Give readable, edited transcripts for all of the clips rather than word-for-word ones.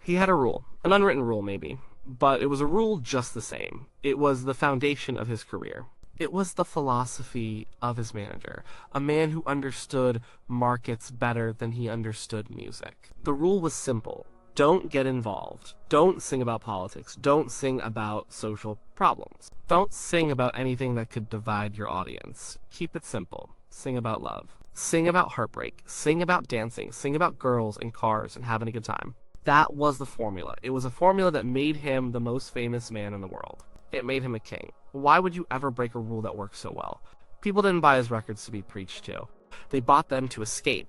He had a rule, an unwritten rule maybe, but it was a rule just the same. It was the foundation of his career. It was the philosophy of his manager, a man who understood markets better than he understood music. The rule was simple. Don't get involved. Don't sing about politics. Don't sing about social problems. Don't sing about anything that could divide your audience. Keep it simple. Sing about love. Sing about heartbreak. Sing about dancing. Sing about girls and cars and having a good time. That was the formula. It was a formula that made him the most famous man in the world. It made him a king. Why would you ever break a rule that works so well? People didn't buy his records to be preached to. They bought them to escape.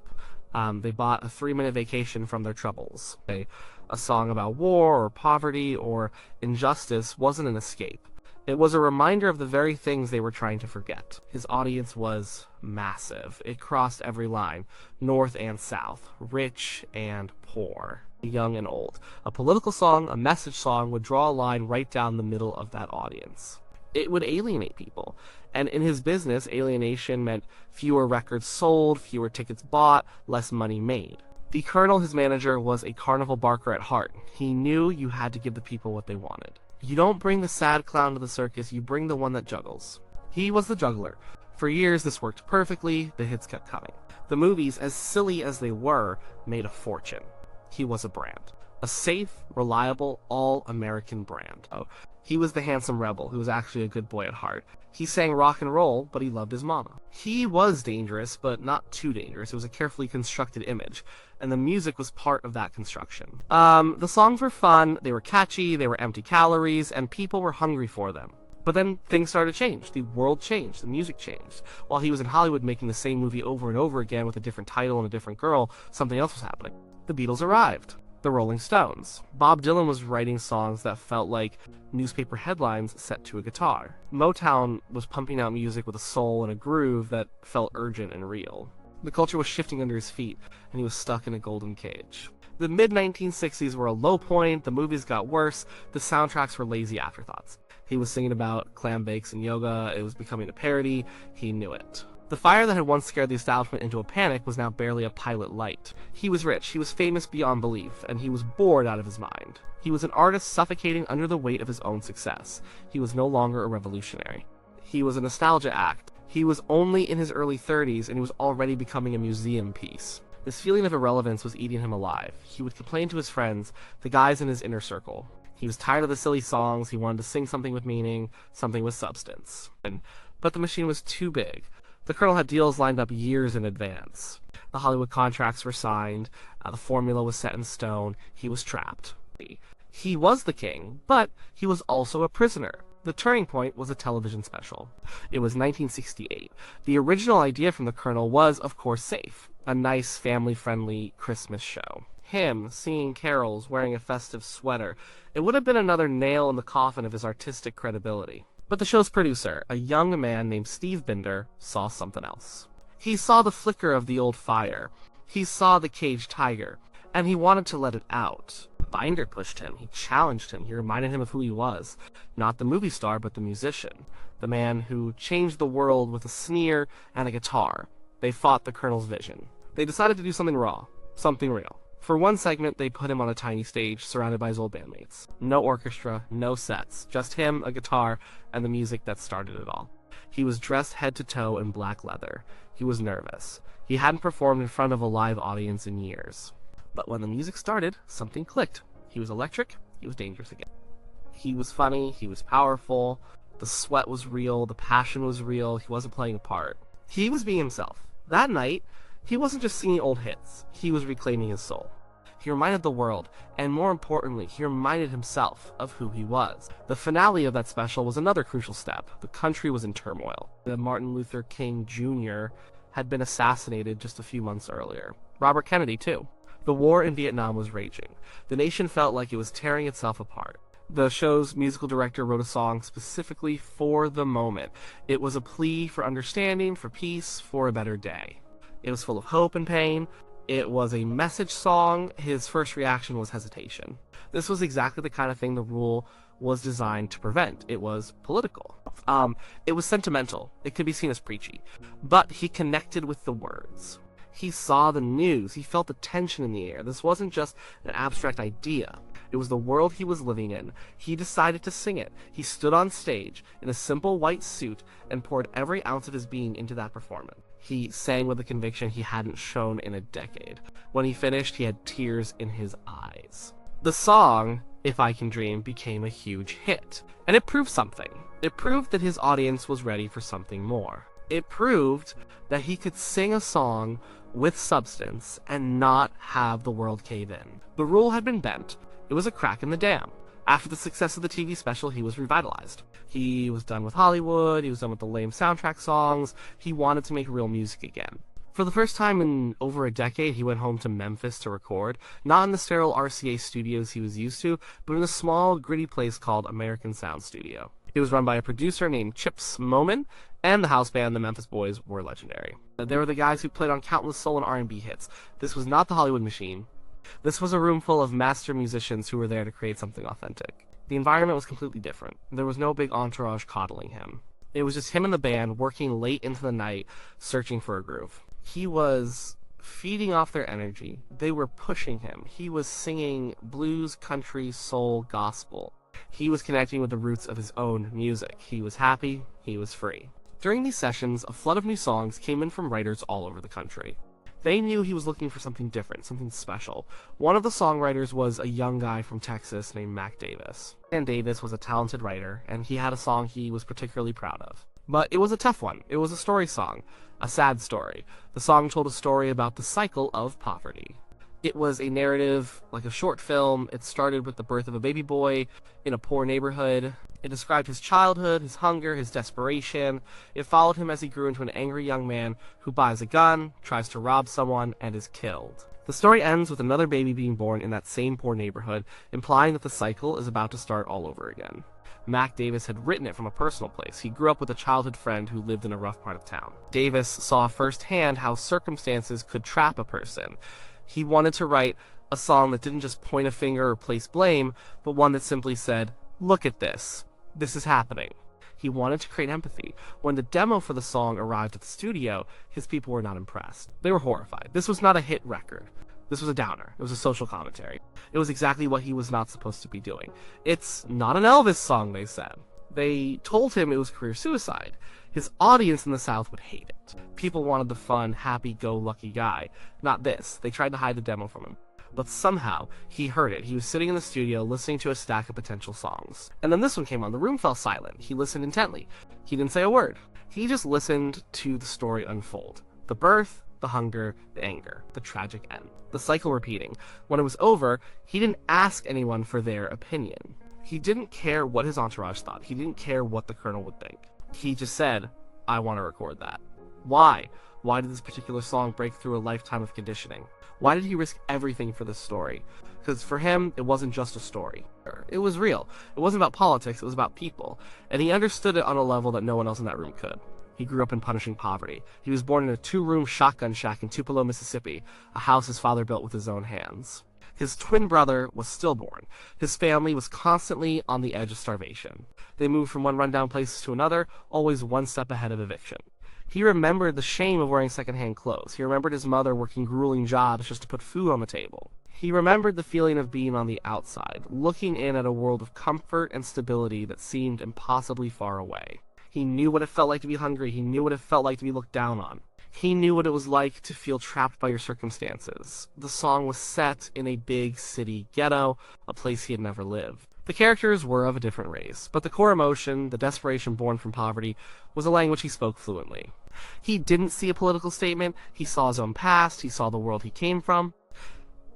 They bought a 3-minute vacation from their troubles. A song about war or poverty or injustice wasn't an escape. It was a reminder of the very things they were trying to forget. His audience was massive. It crossed every line, north and south, rich and poor, young and old. A political song, a message song would draw a line right down the middle of that audience. It would alienate people. And in his business, alienation meant fewer records sold, fewer tickets bought, less money made. The Colonel, his manager, was a carnival barker at heart. He knew you had to give the people what they wanted. You don't bring the sad clown to the circus, you bring the one that juggles. He was the juggler. For years, this worked perfectly, the hits kept coming. The movies, as silly as they were, made a fortune. He was a brand. A safe, reliable, all-American brand. Oh, he was the handsome rebel who was actually a good boy at heart. He sang rock and roll, but he loved his mama. He was dangerous, but not too dangerous. It was a carefully constructed image, and the music was part of that construction. The songs were fun, they were catchy, they were empty calories, and people were hungry for them. But then things started to change. The world changed. The music changed. While he was in Hollywood making the same movie over and over again with a different title and a different girl, something else was happening. The Beatles arrived. The Rolling Stones. Bob Dylan was writing songs that felt like newspaper headlines set to a guitar. Motown was pumping out music with a soul and a groove that felt urgent and real. The culture was shifting under his feet, and he was stuck in a golden cage. The mid-1960s were a low point, the movies got worse, the soundtracks were lazy afterthoughts. He was singing about clam bakes and yoga, it was becoming a parody, he knew it. The fire that had once scared the establishment into a panic was now barely a pilot light. He was rich, he was famous beyond belief, and he was bored out of his mind. He was an artist suffocating under the weight of his own success. He was no longer a revolutionary. He was a nostalgia act. He was only in his early 30s, and he was already becoming a museum piece. This feeling of irrelevance was eating him alive. He would complain to his friends, the guys in his inner circle. He was tired of the silly songs, he wanted to sing something with meaning, something with substance. But the machine was too big. The Colonel had deals lined up years in advance. The Hollywood contracts were signed, the formula was set in stone, he was trapped. He was the king, but he was also a prisoner. The turning point was a television special. It was 1968. The original idea from the Colonel was, of course, safe. A nice, family-friendly Christmas show. Him, singing carols, wearing a festive sweater. It would have been another nail in the coffin of his artistic credibility. But the show's producer, a young man named Steve Binder, saw something else. He saw the flicker of the old fire. He saw the caged tiger, and he wanted to let it out. Binder pushed him. He challenged him. He reminded him of who he was. Not the movie star, but the musician. The man who changed the world with a sneer and a guitar. They fought the Colonel's vision. They decided to do something raw. Something real. For one segment, they put him on a tiny stage, surrounded by his old bandmates. No orchestra, no sets, just him, a guitar, and the music that started it all. He was dressed head to toe in black leather. He was nervous. He hadn't performed in front of a live audience in years. But when the music started, something clicked. He was electric, he was dangerous again. He was funny, he was powerful, the sweat was real, the passion was real, he wasn't playing a part. He was being himself. That night, he wasn't just singing old hits, he was reclaiming his soul. He reminded the world, and more importantly, he reminded himself of who he was. The finale of that special was another crucial step. The country was in turmoil. Martin Luther King Jr. had been assassinated just a few months earlier. Robert Kennedy, too. The war in Vietnam was raging. The nation felt like it was tearing itself apart. The show's musical director wrote a song specifically for the moment. It was a plea for understanding, for peace, for a better day. It was full of hope and pain. It was a message song. His first reaction was hesitation. This was exactly the kind of thing the rule was designed to prevent. It was political. It was sentimental. It could be seen as preachy. But he connected with the words. He saw the news. He felt the tension in the air. This wasn't just an abstract idea. It was the world he was living in. He decided to sing it. He stood on stage in a simple white suit and poured every ounce of his being into that performance. He sang with a conviction he hadn't shown in a decade. When he finished, he had tears in his eyes. The song, If I Can Dream, became a huge hit, and it proved something. It proved that his audience was ready for something more. It proved that he could sing a song with substance and not have the world cave in. The rule had been bent. It was a crack in the dam. After the success of the TV special, he was revitalized. He was done with Hollywood, he was done with the lame soundtrack songs, he wanted to make real music again. For the first time in over a decade, he went home to Memphis to record, not in the sterile RCA studios he was used to, but in a small, gritty place called American Sound Studio. It was run by a producer named Chips Moman, and the house band, the Memphis Boys, were legendary. They were the guys who played on countless soul and R&B hits. This was not the Hollywood machine. This was a room full of master musicians who were there to create something authentic. The environment was completely different. There was no big entourage coddling him. It was just him and the band working late into the night, searching for a groove. He was feeding off their energy. They were pushing him. He was singing blues, country, soul, gospel. He was connecting with the roots of his own music. He was happy. He was free. During these sessions, a flood of new songs came in from writers all over the country. They knew he was looking for something different, something special. One of the songwriters was a young guy from Texas named Mac Davis. And Davis was a talented writer, and he had a song he was particularly proud of. But it was a tough one. It was a story song, a sad story. The song told a story about the cycle of poverty. It was a narrative, like a short film. It started with the birth of a baby boy in a poor neighborhood. It described his childhood, his hunger, his desperation. It followed him as he grew into an angry young man who buys a gun, tries to rob someone, and is killed. The story ends with another baby being born in that same poor neighborhood, implying that the cycle is about to start all over again. Mac Davis had written it from a personal place. He grew up with a childhood friend who lived in a rough part of town. Davis saw firsthand how circumstances could trap a person. He wanted to write a song that didn't just point a finger or place blame, but one that simply said, "Look at this. This is happening." He wanted to create empathy. When the demo for the song arrived at the studio, his people were not impressed. They were horrified. This was not a hit record. This was a downer. It was a social commentary. It was exactly what he was not supposed to be doing. It's not an Elvis song, they said. They told him it was career suicide. His audience in the South would hate it. People wanted the fun, happy-go-lucky guy. Not this. They tried to hide the demo from him. But somehow, he heard it. He was sitting in the studio listening to a stack of potential songs. And then this one came on. The room fell silent. He listened intently. He didn't say a word. He just listened to the story unfold. The birth, the hunger, the anger, the tragic end. The cycle repeating. When it was over, he didn't ask anyone for their opinion. He didn't care what his entourage thought. He didn't care what the colonel would think. He just said, "I want to record that." Why? Why did this particular song break through a lifetime of conditioning? Why did he risk everything for this story? Because for him, it wasn't just a story. It was real. It wasn't about politics, it was about people. And he understood it on a level that no one else in that room could. He grew up in punishing poverty. He was born in a 2-room shotgun shack in Tupelo, Mississippi, a house his father built with his own hands. His twin brother was stillborn. His family was constantly on the edge of starvation. They moved from one rundown place to another, always one step ahead of eviction. He remembered the shame of wearing secondhand clothes. He remembered his mother working grueling jobs just to put food on the table. He remembered the feeling of being on the outside, looking in at a world of comfort and stability that seemed impossibly far away. He knew what it felt like to be hungry. He knew what it felt like to be looked down on. He knew what it was like to feel trapped by your circumstances. The song was set in a big city ghetto, a place he had never lived. The characters were of a different race, but the core emotion, the desperation born from poverty, was a language he spoke fluently. He didn't see a political statement. He saw his own past. He saw the world he came from.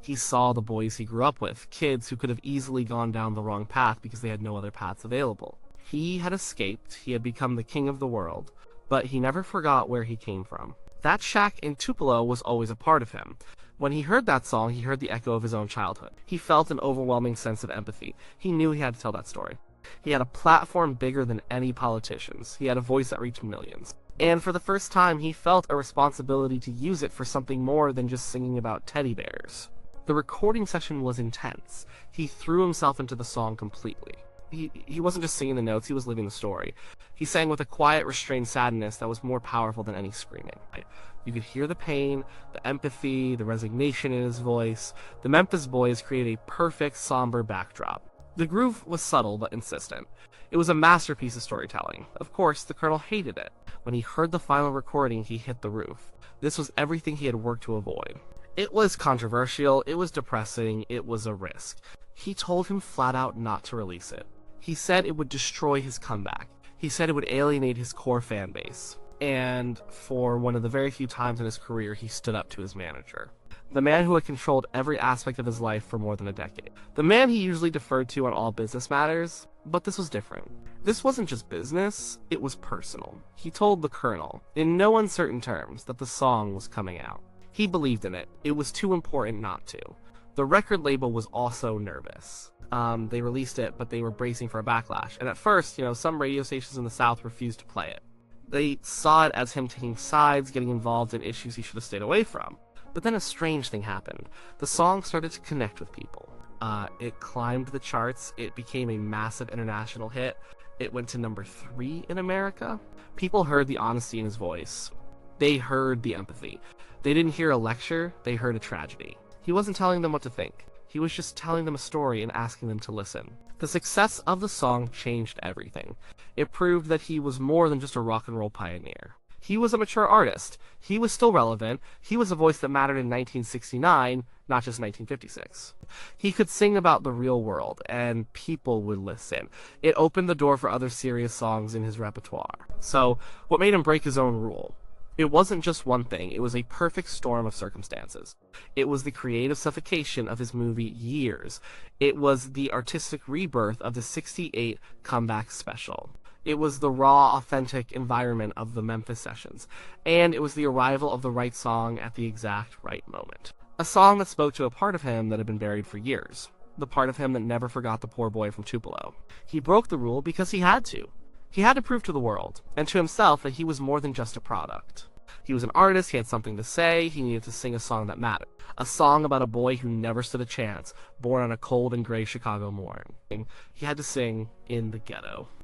He saw the boys he grew up with, kids who could have easily gone down the wrong path because they had no other paths available. He had escaped. He had become the king of the world, but he never forgot where he came from. That shack in Tupelo was always a part of him. When he heard that song, he heard the echo of his own childhood. He felt an overwhelming sense of empathy. He knew he had to tell that story. He had a platform bigger than any politician's. He had a voice that reached millions. And for the first time, he felt a responsibility to use it for something more than just singing about teddy bears. The recording session was intense. He threw himself into the song completely. He wasn't just singing the notes, he was living the story. He sang with a quiet, restrained sadness that was more powerful than any screaming. You could hear the pain, the empathy, the resignation in his voice. The Memphis Boys created a perfect, somber backdrop. The groove was subtle but insistent. It was a masterpiece of storytelling. Of course, the Colonel hated it. When he heard the final recording, he hit the roof. This was everything he had worked to avoid. It was controversial, it was depressing, it was a risk. He told him flat out not to release it. He said it would destroy his comeback. He said it would alienate his core fan base. And for one of the very few times in his career, he stood up to his manager. The man who had controlled every aspect of his life for more than a decade. The man he usually deferred to on all business matters, but this was different. This wasn't just business, it was personal. He told the Colonel, in no uncertain terms, that the song was coming out. He believed in it. It was too important not to. The record label was also nervous. They released it, but they were bracing for a backlash. And at first, some radio stations in the South refused to play it. They saw it as him taking sides, getting involved in issues he should have stayed away from. But then a strange thing happened. The song started to connect with people. It climbed the charts. It became a massive international hit. It went to number 3 in America. People heard the honesty in his voice. They heard the empathy. They didn't hear a lecture, they heard a tragedy. He wasn't telling them what to think. He was just telling them a story and asking them to listen. The success of the song changed everything. It proved that he was more than just a rock and roll pioneer. He was a mature artist. He was still relevant. He was a voice that mattered in 1969, not just 1956. He could sing about the real world, and people would listen. It opened the door for other serious songs in his repertoire. So, what made him break his own rule? It wasn't just one thing, it was a perfect storm of circumstances. It was the creative suffocation of his movie Years. It was the artistic rebirth of the '68 comeback special. It was the raw, authentic environment of the Memphis sessions. And it was the arrival of the right song at the exact right moment. A song that spoke to a part of him that had been buried for years. The part of him that never forgot the poor boy from Tupelo. He broke the rule because he had to. He had to prove to the world, and to himself, that he was more than just a product. He was an artist, he had something to say, he needed to sing a song that mattered. A song about a boy who never stood a chance, born on a cold and gray Chicago morning. He had to sing in the ghetto.